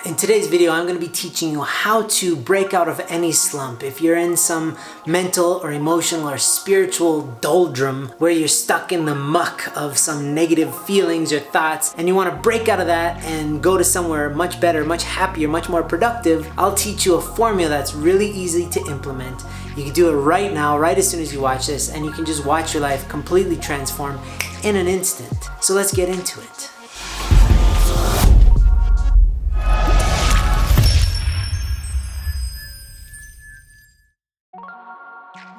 In today's video, I'm going to be teaching you how to break out of any slump. If you're in some mental or emotional or spiritual doldrum where you're stuck in the muck of some negative feelings or thoughts and you want to break out of that and go to somewhere much better, much happier, much more productive, I'll teach you a formula that's really easy to implement. You can do it right now, right as soon as you watch this, and you can just watch your life completely transform in an instant. So let's get into it.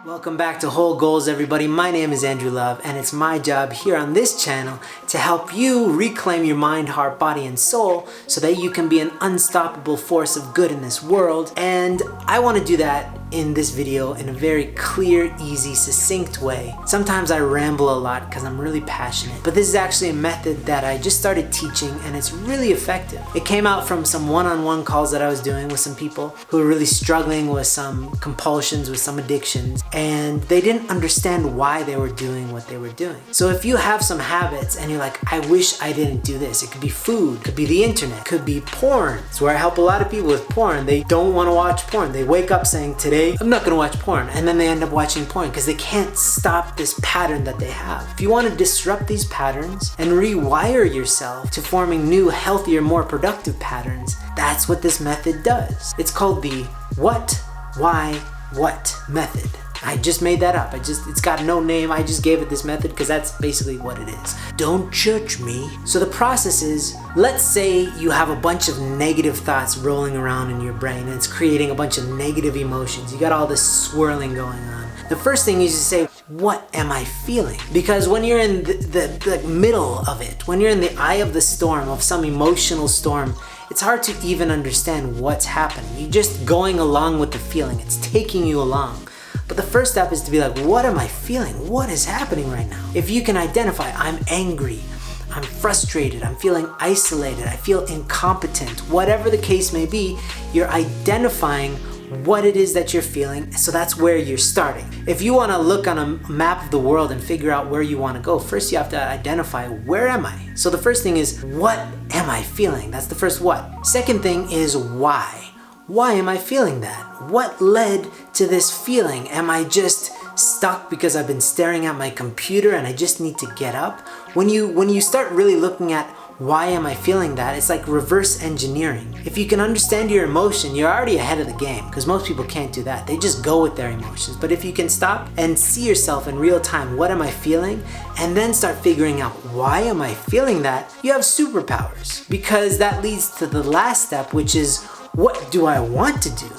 Welcome back to Whole Goals, everybody. My name is Andrew Love, and it's my job here on this channel to help you reclaim your mind, heart, body, and soul so that you can be an unstoppable force of good in this world. And I want to do that in this video in a very clear, easy, succinct way. Sometimes I ramble a lot because I'm really passionate, but this is actually a method that I just started teaching and it's really effective. It came out from some one-on-one calls that I was doing with some people who were really struggling with some compulsions, with some addictions, and they didn't understand why they were doing what they were doing. So if you have some habits and you're like, I wish I didn't do this, it could be food, could be the internet, could be porn. It's where I help a lot of people with porn. They don't want to watch porn. They wake up saying, today I'm not going to watch porn, and then they end up watching porn because they can't stop this pattern that they have. If you want to disrupt these patterns and rewire yourself to forming new, healthier, more productive patterns, that's what this method does. It's called the what, why, what method. I just made that up. It's got no name. I just gave it this method because that's basically what it is. Don't judge me. So the process is, let's say you have a bunch of negative thoughts rolling around in your brain and it's creating a bunch of negative emotions. You got all this swirling going on. The first thing is to say, what am I feeling? Because when you're in the middle of it, when you're in the eye of the storm, of some emotional storm, it's hard to even understand what's happening. You're just going along with the feeling. It's taking you along. But the first step is to be like, what am I feeling? What is happening right now? If you can identify, I'm angry, I'm frustrated, I'm feeling isolated, I feel incompetent, whatever the case may be, you're identifying what it is that you're feeling, so that's where you're starting. If you want to look on a map of the world and figure out where you want to go, first you have to identify, where am I? So the first thing is, what am I feeling? That's the first what. Second thing is why. Why am I feeling that? What led to this feeling? Am I just stuck because I've been staring at my computer and I just need to get up? When you start really looking at why am I feeling that, it's like reverse engineering. If you can understand your emotion, you're already ahead of the game, because most people can't do that. They just go with their emotions. But if you can stop and see yourself in real time, what am I feeling? And then start figuring out, why am I feeling that? You have superpowers, because that leads to the last step, which is, what do I want to do,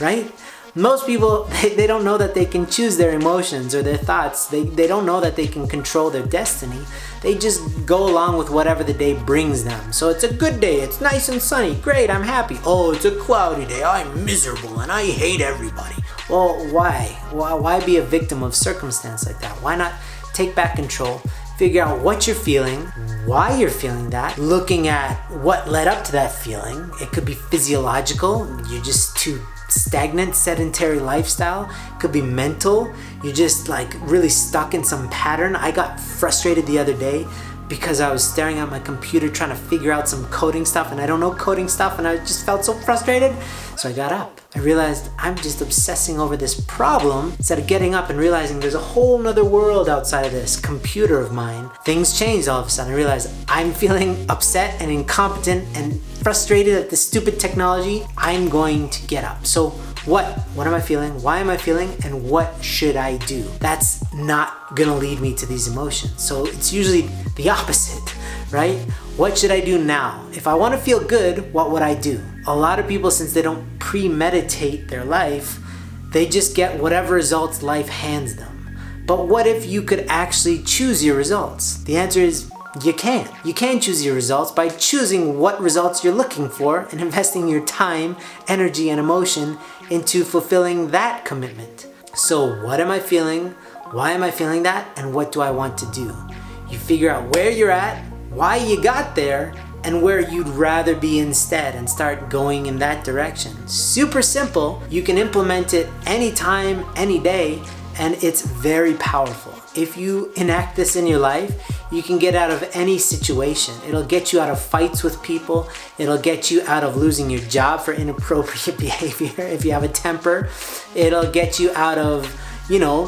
right? Most people, they don't know that they can choose their emotions or their thoughts. They don't know that they can control their destiny. They just go along with whatever the day brings them. So it's a good day, it's nice and sunny, great, I'm happy. Oh, it's a cloudy day, I'm miserable and I hate everybody. Well, why? Why be a victim of circumstance like that? Why not take back control? Figure out what you're feeling, why you're feeling that, looking at what led up to that feeling. It could be physiological, you're just too stagnant, sedentary lifestyle. It could be mental, you're just like really stuck in some pattern. I got frustrated the other day because I was staring at my computer trying to figure out some coding stuff, and I don't know coding stuff, and I just felt so frustrated. So I got up. I realized I'm just obsessing over this problem instead of getting up and realizing there's a whole nother world outside of this computer of mine. Things changed all of a sudden. I realized I'm feeling upset and incompetent and frustrated at this stupid technology. I'm going to get up. So what am I feeling? Why am I feeling? And what should I do? That's not gonna lead me to these emotions. So it's usually the opposite, right? What should I do now? If I want to feel good, what would I do? A lot of people, since they don't premeditate their life, they just get whatever results life hands them. But what if you could actually choose your results? The answer is you can't. You can choose your results by choosing what results you're looking for and investing your time, energy, and emotion into fulfilling that commitment. So what am I feeling? Why am I feeling that? And what do I want to do? You figure out where you're at, why you got there, and where you'd rather be instead, and start going in that direction. Super simple. You can implement it anytime, any day, and it's very powerful. If you enact this in your life, you can get out of any situation. It'll get you out of fights with people. It'll get you out of losing your job for inappropriate behavior if you have a temper. It'll get you out of,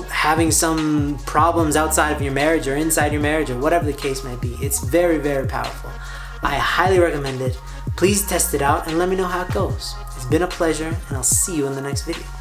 having some problems outside of your marriage or inside your marriage or whatever the case might be. It's very, very powerful. I highly recommend it. Please test it out and let me know how it goes. It's been a pleasure, and I'll see you in the next video.